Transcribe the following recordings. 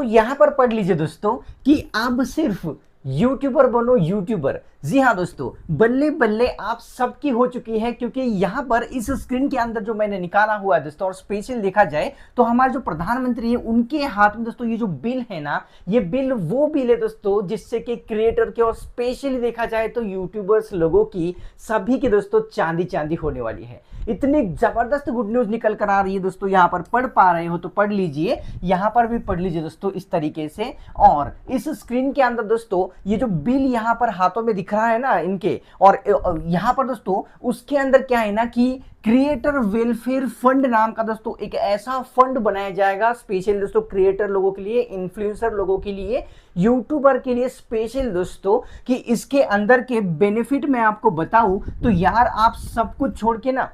यहां पर पढ़ लीजिए दोस्तों कि अब सिर्फ यूट्यूबर बनो यूट्यूबर। जी हाँ दोस्तों, बल्ले बल्ले आप सबकी हो चुकी है, क्योंकि यहाँ पर इस स्क्रीन के अंदर जो मैंने निकाला हुआ है दोस्तों, और स्पेशल देखा जाए तो हमारे जो प्रधानमंत्री है उनके हाथ में दोस्तों ये जो बिल है ना, ये बिल वो बिल है दोस्तों जिससे कि क्रिएटर के और स्पेशली देखा जाए तो यूट्यूबर्स लोगों की सभी की दोस्तों चांदी चांदी होने वाली है। इतनी जबरदस्त गुड न्यूज निकल कर आ रही है दोस्तों, यहाँ पर पढ़ पा रहे हो तो पढ़ लीजिए, यहाँ पर भी पढ़ लीजिए दोस्तों इस तरीके से। और इस स्क्रीन के अंदर दोस्तों ये जो बिल यहाँ पर हाथों में दिख रहा है ना इनके, और यहाँ पर दोस्तों उसके अंदर क्या है ना कि क्रिएटर वेलफेयर फंड नाम का दोस्तों एक ऐसा फंड बनाया जाएगा स्पेशल दोस्तों क्रिएटर लोगों के लिए, इन्फ्लुएंसर लोगों के लिए, यूट्यूबर के लिए स्पेशल दोस्तों, कि इसके अंदर के बेनिफिट मैं आपको बताऊं तो यार आप सब कुछ छोड़ के ना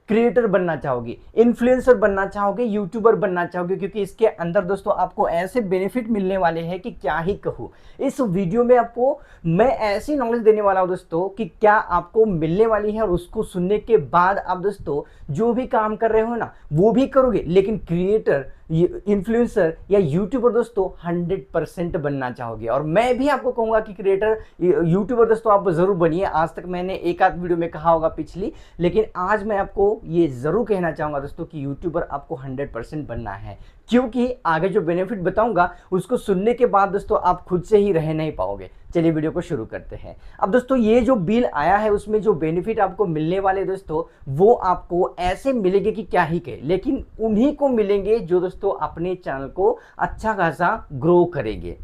क्रिएटर बनना चाहोगे, इन्फ्लुएंसर बनना चाहोगे, यूट्यूबर बनना चाहोगे, क्योंकि इसके अंदर दोस्तों आपको ऐसे बेनिफिट मिलने वाले हैं कि क्या ही कहूँ। इस वीडियो में आपको मैं ऐसी नॉलेज देने वाला हूँ दोस्तों कि क्या आपको मिलने वाली है, और उसको सुनने के बाद आप दोस्तों जो भी काम कर रहे हो ना वो भी करोगे, लेकिन क्रिएटर, इन्फ्लुएंसर या यूट्यूबर दोस्तों 100% बनना चाहोगे। और मैं भी आपको कहूंगा कि क्रिएटर यूट्यूबर दोस्तों आप जरूर बनिए। आज तक मैंने एक आध वीडियो में कहा होगा पिछली, लेकिन आज मैं आपको ये जरूर कहना चाहूंगा दोस्तों कि यूट्यूबर आपको 100% बनना है, क्योंकि आगे जो बेनिफिट बताऊंगा उसको सुनने के बाद दोस्तों आप खुद से ही रह नहीं पाओगे। चलिए वीडियो को शुरू करते हैं। अब दोस्तों ये जो बिल आया है उसमें जो बेनिफिट आपको मिलने वाले दोस्तों वो आपको ऐसे मिलेंगे कि क्या ही कहे, लेकिन उन्हीं को मिलेंगे जो दोस्तों अपने चैनल को अच्छा खासा ग्रो करेंगे,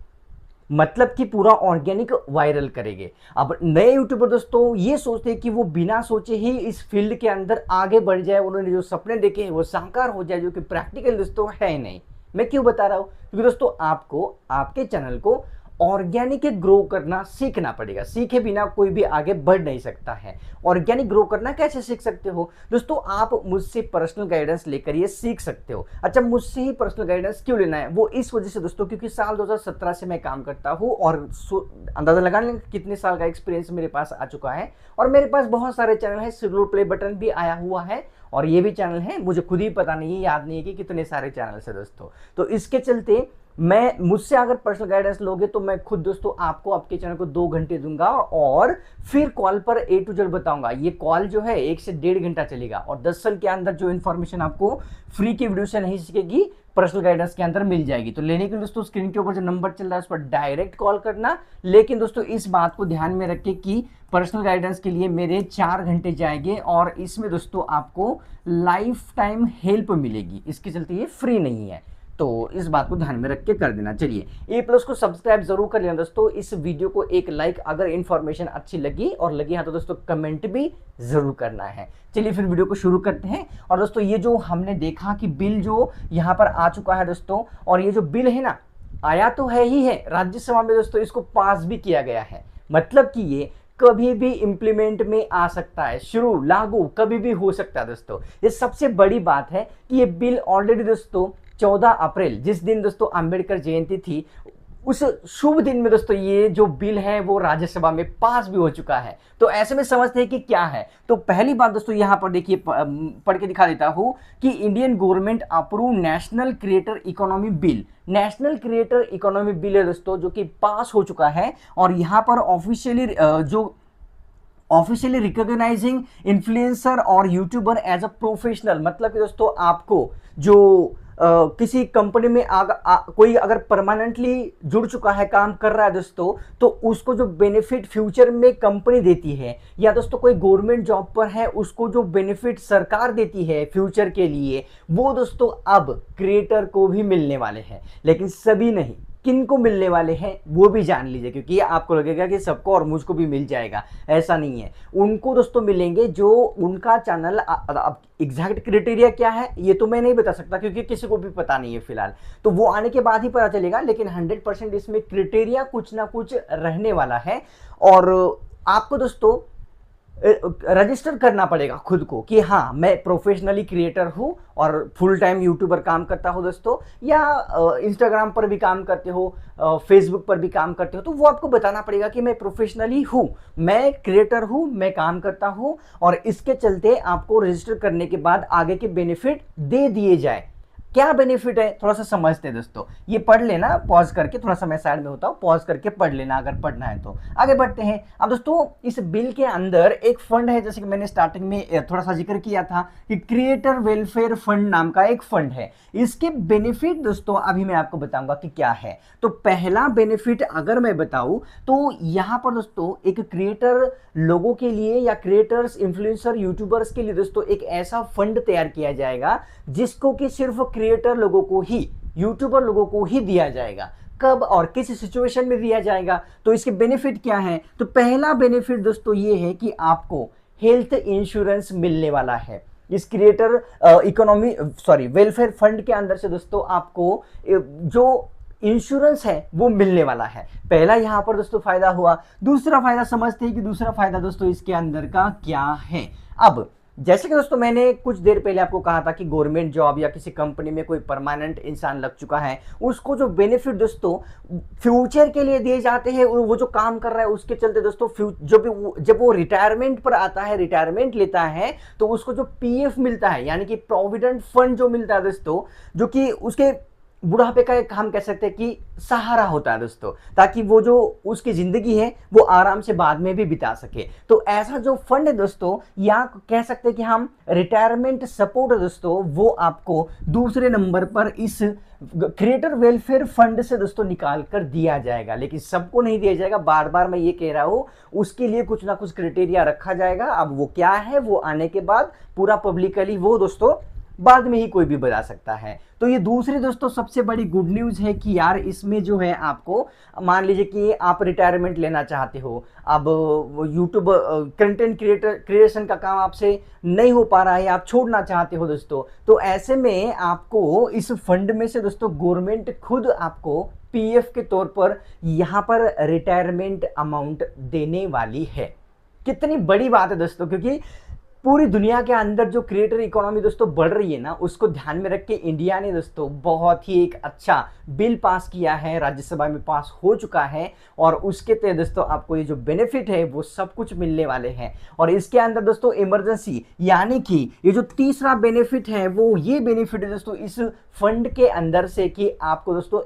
मतलब कि पूरा ऑर्गेनिक वायरल करेंगे। अब नए यूट्यूबर दोस्तों ये सोचते हैं कि वो बिना सोचे ही इस फील्ड के अंदर आगे बढ़ जाए, उन्होंने जो सपने देखे हैं वो साकार हो जाए, जो कि प्रैक्टिकल दोस्तों है नहीं। मैं क्यों बता रहा हूं? क्योंकि दोस्तों आपको आपके चैनल को ऑर्गेनिक ग्रो करना सीखना पड़ेगा, सीखे बिना कोई भी आगे बढ़ नहीं सकता है। ऑर्गेनिक ग्रो करना कैसे सीख सकते हो दोस्तों? आप मुझसे पर्सनल गाइडेंस लेकर ये सीख सकते हो। अच्छा, मुझसे ही पर्सनल गाइडेंस क्यों लेना है? वो इस वजह से दोस्तों क्योंकि साल 2017 से मैं काम करता हूँ, और अंदाजा लगा लें कितने साल का एक्सपीरियंस मेरे पास आ चुका है। और मेरे पास बहुत सारे चैनल है, सिल्वर प्ले बटन भी आया हुआ है, और ये भी चैनल है, मुझे खुद ही पता नहीं है, याद नहीं है कि कितने सारे चैनल है दोस्तों। तो इसके चलते मैं मुझसे अगर पर्सनल गाइडेंस लोगे तो मैं खुद दोस्तों आपको आपके चैनल को 2 घंटे दूंगा, और फिर कॉल पर A to Z बताऊंगा। ये कॉल जो है 1 से 1.5 घंटा चलेगा, और 10 साल के अंदर जो इन्फॉर्मेशन आपको फ्री की वीडियो से नहीं सीखेगी पर्सनल गाइडेंस के अंदर मिल जाएगी। तो लेने के लिए दोस्तों स्क्रीन के ऊपर जो नंबर चल रहा है उस पर डायरेक्ट कॉल करना। लेकिन दोस्तों इस बात को ध्यान में रखें कि पर्सनल गाइडेंस के लिए मेरे 4 घंटे जाएंगे, और इसमें दोस्तों आपको लाइफ टाइम हेल्प मिलेगी, इसके चलते ये फ्री नहीं है। तो इस बात को ध्यान में रख के कर देना। चलिए A+ को सब्सक्राइब जरूर कर लेना दोस्तों, इस वीडियो को एक लाइक अगर इन्फॉर्मेशन अच्छी लगी, और लगी है तो दोस्तों कमेंट भी जरूर करना है। चलिए फिर वीडियो को शुरू करते हैं। और दोस्तों ये जो हमने देखा कि बिल जो यहाँ पर आ चुका है दोस्तों, और ये जो बिल है ना आया तो है ही है, राज्यसभा में दोस्तों इसको पास भी किया गया है, मतलब कि ये कभी भी इंप्लीमेंट में आ सकता है, शुरू लागू कभी भी हो सकता है दोस्तों। ये सबसे बड़ी बात है कि ये बिल ऑलरेडी दोस्तों 14 अप्रैल जिस दिन दोस्तों अंबेडकर जयंती थी, उस शुभ दिन में दोस्तों ये जो बिल है वो राज्यसभा में पास भी हो चुका है। तो ऐसे में समझते हैं कि क्या है। तो पहली बात दोस्तों यहाँ पर देखिए, पढ़ के दिखा देता हूँ कि Indian government approve national creator economy bill. National creator economy bill है दोस्तों जो कि पास हो चुका है, और यहाँ पर ऑफिशियली रिकॉग्नाइजिंग इन्फ्लुएंसर और यूट्यूबर एज अ प्रोफेशनल, मतलब कि दोस्तों आपको जो किसी कंपनी में कोई अगर परमानेंटली जुड़ चुका है, काम कर रहा है दोस्तों, तो उसको जो बेनिफिट फ्यूचर में कंपनी देती है, या दोस्तों कोई गवर्नमेंट जॉब पर है उसको जो बेनिफिट सरकार देती है फ्यूचर के लिए, वो दोस्तों अब क्रिएटर को भी मिलने वाले हैं। लेकिन सभी नहीं, किन को मिलने वाले हैं वो भी जान लीजिए, क्योंकि आपको लगेगा कि सबको और मुझको भी मिल जाएगा, ऐसा नहीं है। उनको दोस्तों मिलेंगे जो उनका चैनल, अब एग्जैक्ट क्राइटेरिया क्या है ये तो मैं नहीं बता सकता क्योंकि किसी को भी पता नहीं है फिलहाल, तो वो आने के बाद ही पता चलेगा। लेकिन 100% इसमें क्राइटेरिया कुछ ना कुछ रहने वाला है, और आपको दोस्तों रजिस्टर करना पड़ेगा खुद को कि हाँ मैं प्रोफेशनली क्रिएटर हूँ और फुल टाइम यूट्यूबर काम करता हूँ दोस्तों, या इंस्टाग्राम पर भी काम करते हो, फेसबुक पर भी काम करते हो, तो वो आपको बताना पड़ेगा कि मैं प्रोफेशनली हूँ, मैं क्रिएटर हूँ, मैं काम करता हूँ। और इसके चलते आपको रजिस्टर करने के बाद आगे के बेनिफिट दे दिए जाए। क्या बेनिफिट है थोड़ा सा समझते हैं दोस्तों। ये पढ़ लेना पॉज करके, थोड़ा सा मैं साइड में होता हूँ, पॉज करके पढ़ लेना अगर पढ़ना है तो। आगे बढ़ते हैं। अब दोस्तों इस बिल के अंदर एक फंड है, जैसे कि मैंने स्टार्टिंग में थोड़ा सा जिक्र किया था कि क्रिएटर वेलफेयर फंड नाम का एक फंड है। इसके बेनिफिट दोस्तों अभी मैं आपको बताऊंगा कि क्या है। तो पहला बेनिफिट अगर मैं बताऊं तो यहां पर दोस्तों एक क्रिएटर लोगों के लिए या क्रिएटर्स, इन्फ्लुएंसर, यूट्यूबर्स के लिए दोस्तों एक ऐसा फंड तैयार किया जाएगा जिसको कि सिर्फ क्रिएटर लोगों को ही, यूट्यूबर लोगों को ही दिया जाएगा। कब और किस सिचुएशन में दिया जाएगा, तो इसके बेनिफिट क्या है। तो पहला बेनिफिट दोस्तों ये है कि आपको हेल्थ इंश्योरेंस मिलने वाला है इस creator economy sorry welfare fund के अंदर से दोस्तों। आपको जो इंश्योरेंस है वो मिलने वाला है। पहला यहां पर दोस्तों फायदा हुआ। दूसरा फायदा समझते हैं कि दूसरा फायदा दोस्तों इसके अंदर का क्या है। अब जैसे कि दोस्तों मैंने कुछ देर पहले आपको कहा था कि गवर्नमेंट जॉब या किसी कंपनी में कोई परमानेंट इंसान लग चुका है, उसको जो बेनिफिट दोस्तों फ्यूचर के लिए दिए जाते हैं, वो जो काम कर रहा है उसके चलते दोस्तों जब वो रिटायरमेंट पर आता है, रिटायरमेंट लेता है, तो उसको जो पीएफ मिलता है यानी कि प्रोविडेंट फंड जो मिलता है दोस्तों, जो कि उसके बुढ़ापे का एक हम कह सकते हैं कि सहारा होता है दोस्तों, ताकि वो जो उसकी जिंदगी है वो आराम से बाद में भी बिता सके। तो ऐसा जो फंड है दोस्तों, या कह सकते हैं कि हम रिटायरमेंट सपोर्ट दोस्तों, वो आपको दूसरे नंबर पर इस क्रिएटर वेलफेयर फंड से दोस्तों निकाल कर दिया जाएगा। लेकिन सबको नहीं दिया जाएगा, बार बार मैं ये कह रहा हूं, उसके लिए कुछ ना कुछ क्राइटेरिया रखा जाएगा। अब वो क्या है वो आने के बाद पूरा पब्लिकली वो दोस्तों बाद में ही कोई भी बता सकता है। तो ये दूसरी दोस्तों सबसे बड़ी गुड न्यूज है कि यार इसमें जो है आपको, मान लीजिए कि आप रिटायरमेंट लेना चाहते हो, अब यूट्यूब कंटेंट क्रिएशन का काम आपसे नहीं हो पा रहा है, आप छोड़ना चाहते हो दोस्तों, तो ऐसे में आपको इस फंड में से दोस्तों गवर्नमेंट खुद आपको पीएफ के तौर पर यहाँ पर रिटायरमेंट अमाउंट देने वाली है। कितनी बड़ी बात है दोस्तों, क्योंकि पूरी दुनिया के अंदर जो क्रिएटर इकोनॉमी दोस्तों बढ़ रही है ना, उसको ध्यान में रख के इंडिया ने दोस्तों बहुत ही एक अच्छा बिल पास किया है, राज्यसभा में पास हो चुका है, और उसके तहत दोस्तों आपको ये जो बेनिफिट है वो सब कुछ मिलने वाले हैं। और इसके अंदर दोस्तों इमरजेंसी यानी कि ये जो तीसरा बेनिफिट है वो ये बेनिफिट है दोस्तों इस फंड के अंदर से कि आपको दोस्तों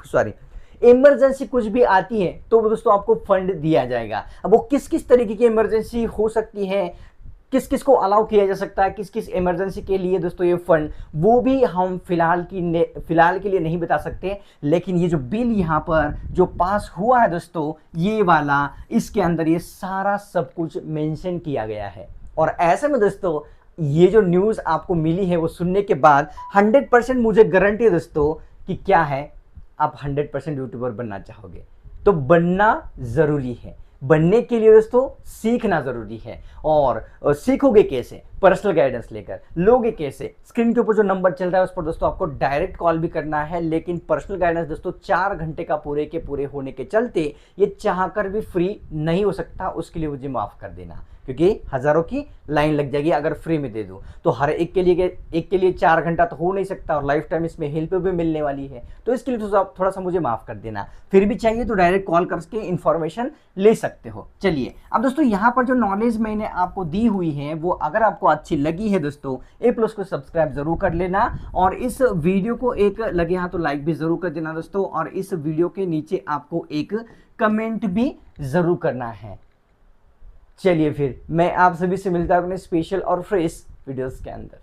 सॉरी इमरजेंसी कुछ भी आती है तो दोस्तों आपको फंड दिया जाएगा। अब वो किस किस तरीके की इमरजेंसी हो सकती है, किस किस को अलाउ किया जा सकता है, किस किस इमरजेंसी के लिए दोस्तों ये फंड, वो भी हम फिलहाल के लिए नहीं बता सकते। लेकिन ये जो बिल यहाँ पर जो पास हुआ है दोस्तों, ये वाला, इसके अंदर ये सारा सब कुछ मेंशन किया गया है। और ऐसे में दोस्तों ये जो न्यूज़ आपको मिली है वो सुनने के बाद 100% मुझे गारंटी है दोस्तों कि क्या है, आप 100% यूट्यूबर बनना चाहोगे। तो बनना ज़रूरी है, बनने के लिए दोस्तों सीखना जरूरी है। और सीखोगे कैसे, पर्सनल गाइडेंस लेकर। लोगे कैसे, स्क्रीन के ऊपर जो नंबर चल रहा है उस पर दोस्तों आपको डायरेक्ट कॉल भी करना है। लेकिन पर्सनल गाइडेंस दोस्तों 4 घंटे का पूरे के पूरे होने के चलते ये चाहकर भी फ्री नहीं हो सकता, उसके लिए मुझे माफ़ कर देना, क्योंकि हज़ारों की लाइन लग जाएगी अगर फ्री में दे दूं। तो हर एक के लिए 4 घंटा तो हो नहीं सकता, और लाइफ टाइम इसमें हेल्प भी मिलने वाली है, तो इसके लिए तो थोड़ा सा मुझे माफ़ कर देना। फिर भी चाहिए तो डायरेक्ट कॉल करके इन्फॉर्मेशन ले सकते हो। चलिए अब दोस्तों यहाँ पर जो नॉलेज मैंने आपको दी हुई है वो अगर आपको अच्छी लगी है दोस्तों, A+ को सब्सक्राइब जरूर कर लेना, और इस वीडियो को एक लगे हाँ तो लाइक भी जरूर कर देना दोस्तों, और इस वीडियो के नीचे आपको एक कमेंट भी जरूर करना है। चलिए फिर मैं आप सभी से मिलता हूं अपने स्पेशल और फ्रेश वीडियोस के अंदर।